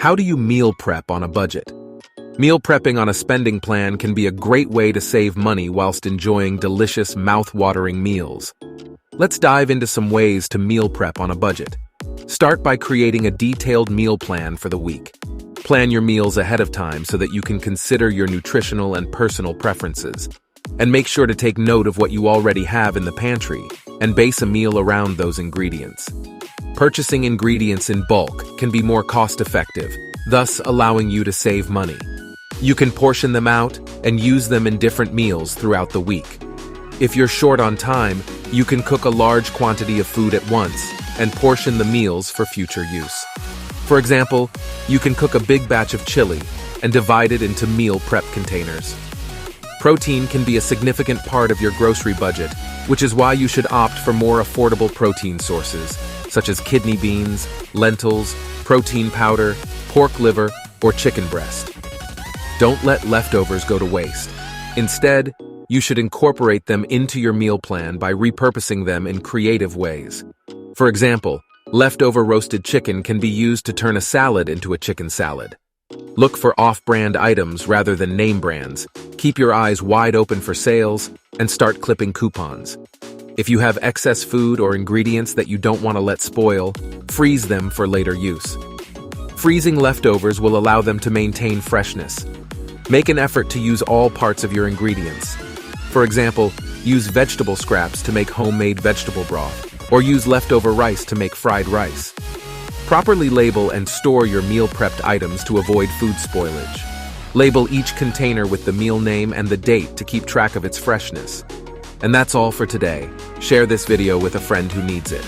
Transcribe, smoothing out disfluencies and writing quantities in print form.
How do you meal prep on a budget? Meal prepping on a spending plan can be a great way to save money whilst enjoying delicious, mouth-watering meals. Let's dive into some ways to meal prep on a budget. Start by creating a detailed meal plan for the week. Plan your meals ahead of time so that you can consider your nutritional and personal preferences. And make sure to take note of what you already have in the pantry and base a meal around those ingredients. Purchasing ingredients in bulk can be more cost-effective, thus allowing you to save money. You can portion them out and use them in different meals throughout the week. If you're short on time, you can cook a large quantity of food at once and portion the meals for future use. For example, you can cook a big batch of chili and divide it into meal prep containers. Protein can be a significant part of your grocery budget, which is why you should opt for more affordable protein sources, such as kidney beans, lentils, protein powder, pork liver, or chicken breast. Don't let leftovers go to waste. Instead, you should incorporate them into your meal plan by repurposing them in creative ways. For example, leftover roasted chicken can be used to turn a salad into a chicken salad. Look for off-brand items rather than name brands. Keep your eyes wide open for sales and start clipping coupons. If you have excess food or ingredients that you don't want to let spoil, freeze them for later use. Freezing leftovers will allow them to maintain freshness. Make an effort to use all parts of your ingredients. For example, use vegetable scraps to make homemade vegetable broth, or use leftover rice to make fried rice. Properly label and store your meal prepped items to avoid food spoilage. Label each container with the meal name and the date to keep track of its freshness. And that's all for today. Share this video with a friend who needs it.